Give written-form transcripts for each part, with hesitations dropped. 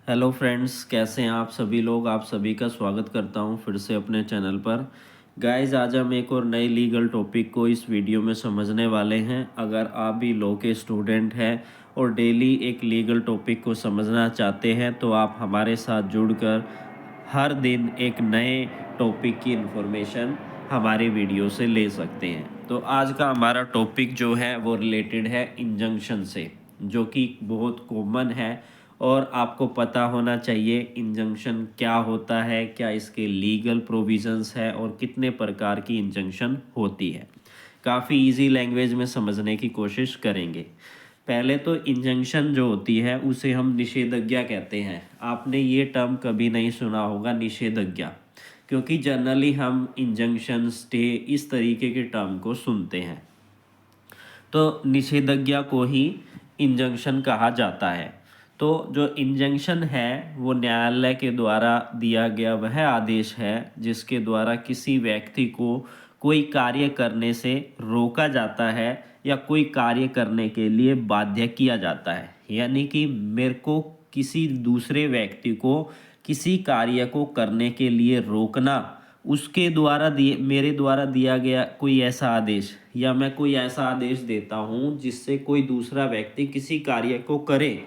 Hello friends, कैसे हैं आप सभी लोग। आप सभी का स्वागत करता हूं फिर से अपने चैनल पर। गाइस, आज हम एक और नए लीगल टॉपिक को इस वीडियो में समझने वाले हैं। अगर आप भी लॉ के स्टूडेंट हैं और डेली एक लीगल टॉपिक को समझना चाहते हैं तो आप हमारे साथ जुड़कर हर दिन एक नए टॉपिक की इन्फॉर्मेशन हमारी वीडियो से ले सकते हैं। तो आज का हमारा टॉपिक जो है वो रिलेटेड है इंजंक्शन से, जो कि बहुत कॉमन है और आपको पता होना चाहिए इंजंक्शन क्या होता है, क्या इसके लीगल प्रोविजंस है और कितने प्रकार की इंजंक्शन होती है। काफ़ी इजी लैंग्वेज में समझने की कोशिश करेंगे। पहले तो इंजंक्शन जो होती है उसे हम निषेधाज्ञा कहते हैं। आपने ये टर्म कभी नहीं सुना होगा, निषेधाज्ञा, क्योंकि जनरली हम इंजंक्शन, स्टे, इस तरीके के टर्म को सुनते हैं। तो निषेधाज्ञा को ही इंजंक्शन कहा जाता है। तो जो इंजंक्शन है वो न्यायालय के द्वारा दिया गया वह आदेश है जिसके द्वारा किसी व्यक्ति को कोई कार्य करने से रोका जाता है या कोई कार्य करने के लिए बाध्य किया जाता है। यानी कि मेरे को किसी दूसरे व्यक्ति को किसी कार्य को करने के लिए रोकना, उसके द्वारा दिए मेरे द्वारा दिया गया कोई ऐसा आदेश, या मैं कोई ऐसा आदेश देता हूँ जिससे कोई दूसरा व्यक्ति किसी कार्य को करे,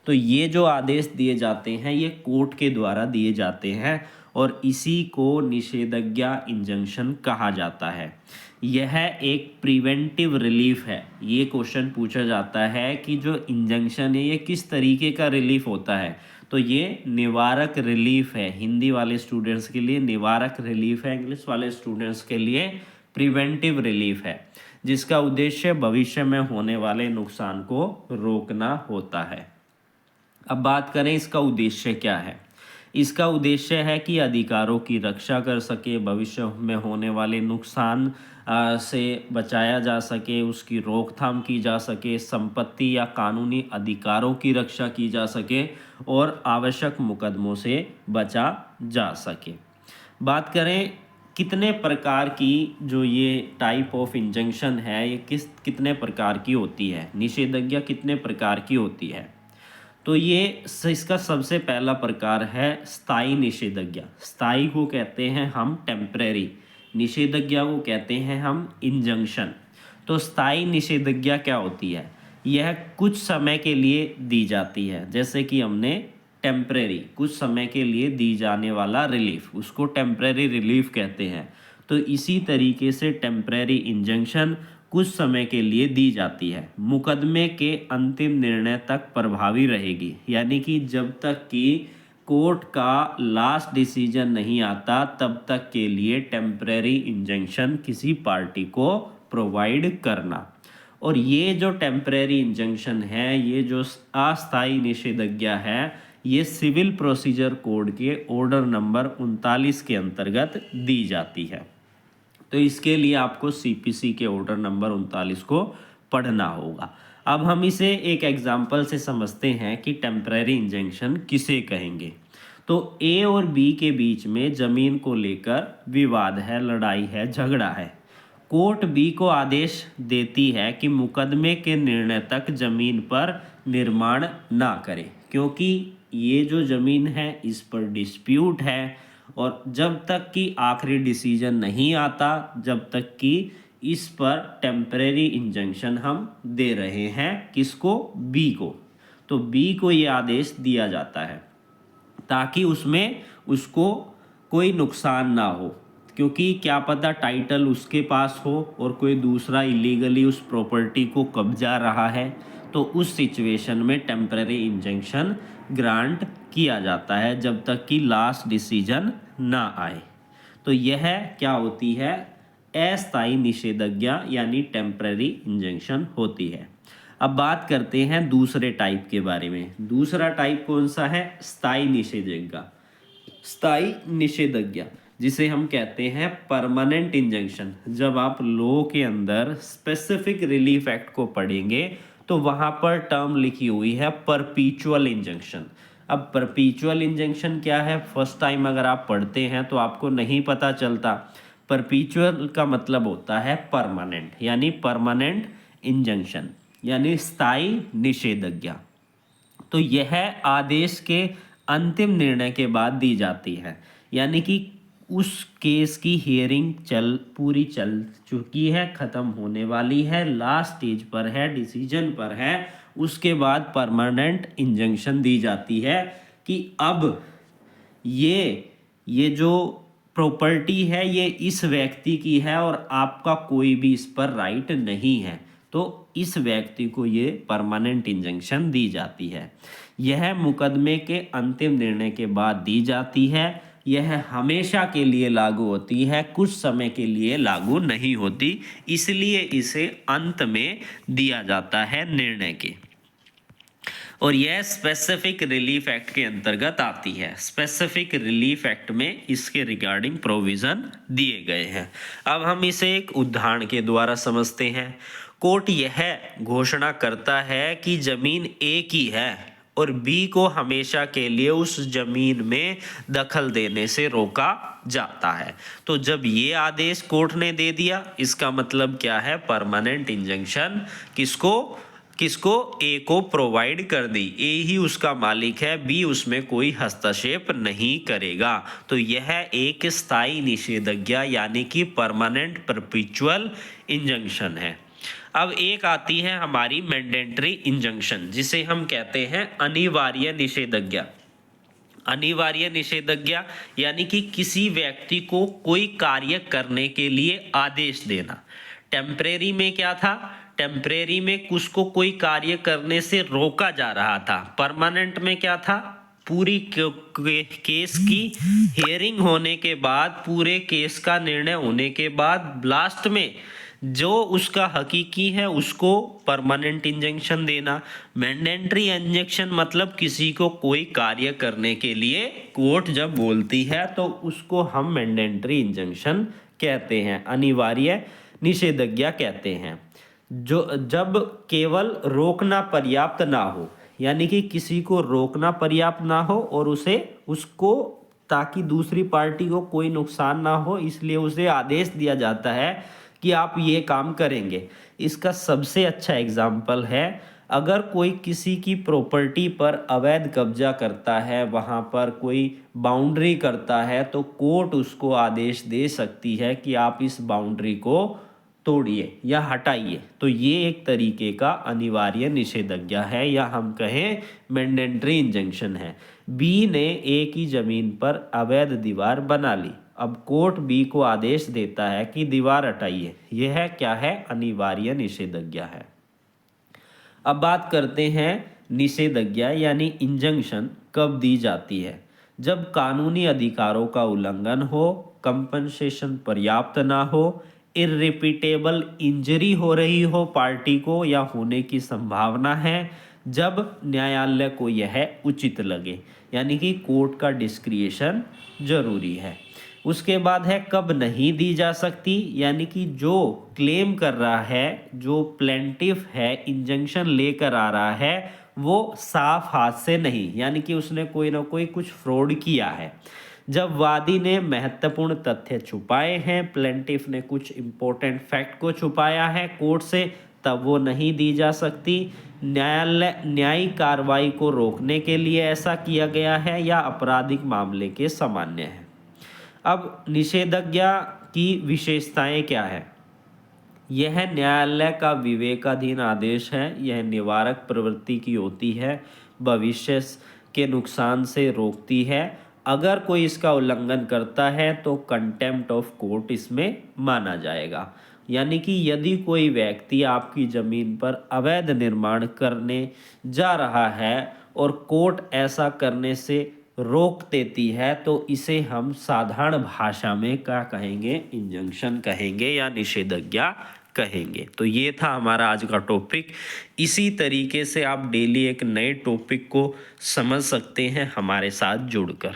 तो ये जो आदेश दिए जाते हैं ये कोर्ट के द्वारा दिए जाते हैं और इसी को निषेधाज्ञा इंजंक्शन कहा जाता है। यह एक प्रिवेंटिव रिलीफ है। ये क्वेश्चन पूछा जाता है कि जो इंजंक्शन है ये किस तरीके का रिलीफ होता है, तो ये निवारक रिलीफ है। हिंदी वाले स्टूडेंट्स के लिए निवारक रिलीफ है, इंग्लिश वाले स्टूडेंट्स के लिए प्रिवेंटिव रिलीफ है, जिसका उद्देश्य भविष्य में होने वाले नुकसान को रोकना होता है। अब बात करें इसका उद्देश्य क्या है। इसका उद्देश्य है कि अधिकारों की रक्षा कर सके, भविष्य में होने वाले नुकसान से बचाया जा सके, उसकी रोकथाम की जा सके, संपत्ति या कानूनी अधिकारों की रक्षा की जा सके और आवश्यक मुकदमों से बचा जा सके। बात करें कितने प्रकार की जो ये टाइप ऑफ इंजंक्शन है ये कितने प्रकार की होती है, निषेधाज्ञा कितने प्रकार की होती है, तो ये इसका सबसे पहला प्रकार है स्थायी निषेधाज्ञा। स्थायी को कहते हैं हम टेम्परेरी, निषेधाज्ञा को कहते हैं हम इंजंक्शन। तो स्थायी निषेधाज्ञा क्या होती है, यह कुछ समय के लिए दी जाती है। जैसे कि हमने टेम्परेरी, कुछ समय के लिए दी जाने वाला रिलीफ, उसको टेम्परेरी रिलीफ कहते हैं। तो इसी तरीके से टेम्परेरी इंजंक्शन कुछ समय के लिए दी जाती है, मुकदमे के अंतिम निर्णय तक प्रभावी रहेगी। यानी कि जब तक कि कोर्ट का लास्ट डिसीजन नहीं आता तब तक के लिए टेम्परेरी इंजंक्शन किसी पार्टी को प्रोवाइड करना। और ये जो टेम्परेरी इंजंक्शन है, ये जो अस्थायी निषेधाज्ञा है, ये सिविल प्रोसीजर कोड के ऑर्डर नंबर 39 के अंतर्गत दी जाती है। तो इसके लिए आपको सीपीसी के ऑर्डर नंबर 39 को पढ़ना होगा। अब हम इसे एक एग्जाम्पल से समझते हैं कि टेम्परेरी इंजंक्शन किसे कहेंगे। तो ए और बी के बीच में जमीन को लेकर विवाद है, लड़ाई है, झगड़ा है। कोर्ट बी को आदेश देती है कि मुकदमे के निर्णय तक जमीन पर निर्माण ना करे, क्योंकि ये जो जमीन है इस पर डिस्प्यूट है और जब तक कि आखिरी डिसीजन नहीं आता, जब तक कि इस पर टेम्परेरी इंजंक्शन हम दे रहे हैं, किसको, बी को। तो बी को ये आदेश दिया जाता है ताकि उसमें उसको कोई नुकसान ना हो, क्योंकि क्या पता टाइटल उसके पास हो और कोई दूसरा इलीगली उस प्रॉपर्टी को कब्जा रहा है, तो उस सिचुएशन में टेम्परेरी इंजंक्शन ग्रांट किया जाता है जब तक कि लास्ट डिसीजन ना आए। तो यह क्या होती है, अस्थायी निषेधाज्ञा यानी टेम्परेरी इंजंक्शन होती है। अब बात करते हैं दूसरे टाइप के बारे में। दूसरा टाइप कौन सा है, स्थायी निषेधाज्ञा। स्थायी निषेधाज्ञा जिसे हम कहते हैं परमानेंट इंजंक्शन। जब आप लॉ के अंदर स्पेसिफिक रिलीफ एक्ट को पढ़ेंगे तो वहां पर टर्म लिखी हुई है परपीचुअल इंजंक्शन। अब परपीचुअल इंजंक्शन क्या है, फर्स्ट टाइम अगर आप पढ़ते हैं तो आपको नहीं पता चलता। परपीचुअल का मतलब होता है परमानेंट, यानी परमानेंट इंजंक्शन यानी स्थायी निषेधाज्ञा। तो यह आदेश के अंतिम निर्णय के बाद दी जाती है। यानी कि उस केस की हियरिंग पूरी चल चुकी है, ख़त्म होने वाली है, लास्ट स्टेज पर है, डिसीजन पर है, उसके बाद परमानेंट इंजंक्शन दी जाती है कि अब ये जो प्रॉपर्टी है ये इस व्यक्ति की है और आपका कोई भी इस पर राइट नहीं है। तो इस व्यक्ति को ये परमानेंट इंजंक्शन दी जाती है। यह मुकदमे के अंतिम निर्णय के बाद दी जाती है। यह हमेशा के लिए लागू होती है, कुछ समय के लिए लागू नहीं होती, इसलिए इसे अंत में दिया जाता है निर्णय के। और यह स्पेसिफिक रिलीफ एक्ट के अंतर्गत आती है। स्पेसिफिक रिलीफ एक्ट में इसके रिगार्डिंग प्रोविजन दिए गए हैं। अब हम इसे एक उदाहरण के द्वारा समझते हैं। कोर्ट यह घोषणा करता है कि जमीन ए की है और बी को हमेशा के लिए उस जमीन में दखल देने से रोका जाता है। तो जब ये आदेश कोर्ट ने दे दिया, इसका मतलब क्या है? परमानेंट इंजंक्शन किसको ए को प्रोवाइड कर दी। ए ही उसका मालिक है, बी उसमें कोई हस्तक्षेप नहीं करेगा। तो यह एक स्थायी निषेधाज्ञा यानी कि परमानेंट परपेचुअल इंजंक्शन है। अब एक आती है हमारी मैंडेटरी इंजंक्शन, जिसे हम कहते हैं अनिवार्य निषेधाज्ञा। अनिवार्य निषेधाज्ञा यानी कि किसी व्यक्ति को कोई कार्य करने के लिए आदेश देना। टेम्परेरी में क्या था? टेम्परेरी में उसको कोई कार्य करने से रोका जा रहा था। परमानेंट में क्या था? पूरी केस की हियरिंग होने के बाद, पूरे केस का निर्णय होने के बाद लास्ट में जो उसका हकीकी है उसको परमानेंट इंजंक्शन देना। मैंडेटरी इंजंक्शन मतलब किसी को कोई कार्य करने के लिए कोर्ट जब बोलती है तो उसको हम मैंडेटरी इंजंक्शन कहते हैं, अनिवार्य निषेधाज्ञा कहते हैं। जब केवल रोकना पर्याप्त ना हो, यानी कि किसी को रोकना पर्याप्त ना हो और उसको ताकि दूसरी पार्टी को कोई नुकसान ना हो, इसलिए उसे आदेश दिया जाता है कि आप ये काम करेंगे। इसका सबसे अच्छा एग्जाम्पल है, अगर कोई किसी की प्रॉपर्टी पर अवैध कब्जा करता है, वहाँ पर कोई बाउंड्री करता है, तो कोर्ट उसको आदेश दे सकती है कि आप इस बाउंड्री को तोड़िए या हटाइए। तो ये एक तरीके का अनिवार्य निषेधाज्ञा है, या हम कहें मैंडेटरी इंजंक्शन है। बी ने ए की जमीन पर अवैध दीवार बना ली। अब कोर्ट बी को आदेश देता है कि दीवार हटाइए। यह क्या है? अनिवार्य निषेधाज्ञा है। अब बात करते हैं निषेधाज्ञा यानी इंजंक्शन कब दी जाती है? जब कानूनी अधिकारों का उल्लंघन हो, कंपनसेशन पर्याप्त ना हो, इररिपीटेबल इंजरी हो रही हो पार्टी को या होने की संभावना है, जब न्यायालय को यह उचित लगे, यानी कि कोर्ट का डिस्क्रिएशन जरूरी है। उसके बाद है कब नहीं दी जा सकती, यानी कि जो क्लेम कर रहा है, जो प्लेंटिफ है, इंजंक्शन लेकर आ रहा है, वो साफ हाथ से नहीं, यानी कि उसने कोई ना कोई कुछ फ्रॉड किया है। जब वादी ने महत्वपूर्ण तथ्य छुपाए हैं, प्लेंटिफ ने कुछ इंपॉर्टेंट फैक्ट को छुपाया है कोर्ट से, तब वो नहीं दी जा सकती। न्यायिक कार्रवाई को रोकने के लिए ऐसा किया गया है या आपराधिक मामले के सामान्य है। अब निषेधाज्ञा की विशेषताएं क्या है? यह न्यायालय का विवेकाधीन आदेश है। यह निवारक प्रवृत्ति की होती है, भविष्य के नुकसान से रोकती है। अगर कोई इसका उल्लंघन करता है तो कंटेम्प्ट ऑफ कोर्ट इसमें माना जाएगा। यानी कि यदि कोई व्यक्ति आपकी ज़मीन पर अवैध निर्माण करने जा रहा है और कोर्ट ऐसा करने से रोक देती है, तो इसे हम साधारण भाषा में क्या कहेंगे? इंजंक्शन कहेंगे या निषेधाज्ञा कहेंगे। तो ये था हमारा आज का टॉपिक। इसी तरीके से आप डेली एक नए टॉपिक को समझ सकते हैं हमारे साथ जुड़कर।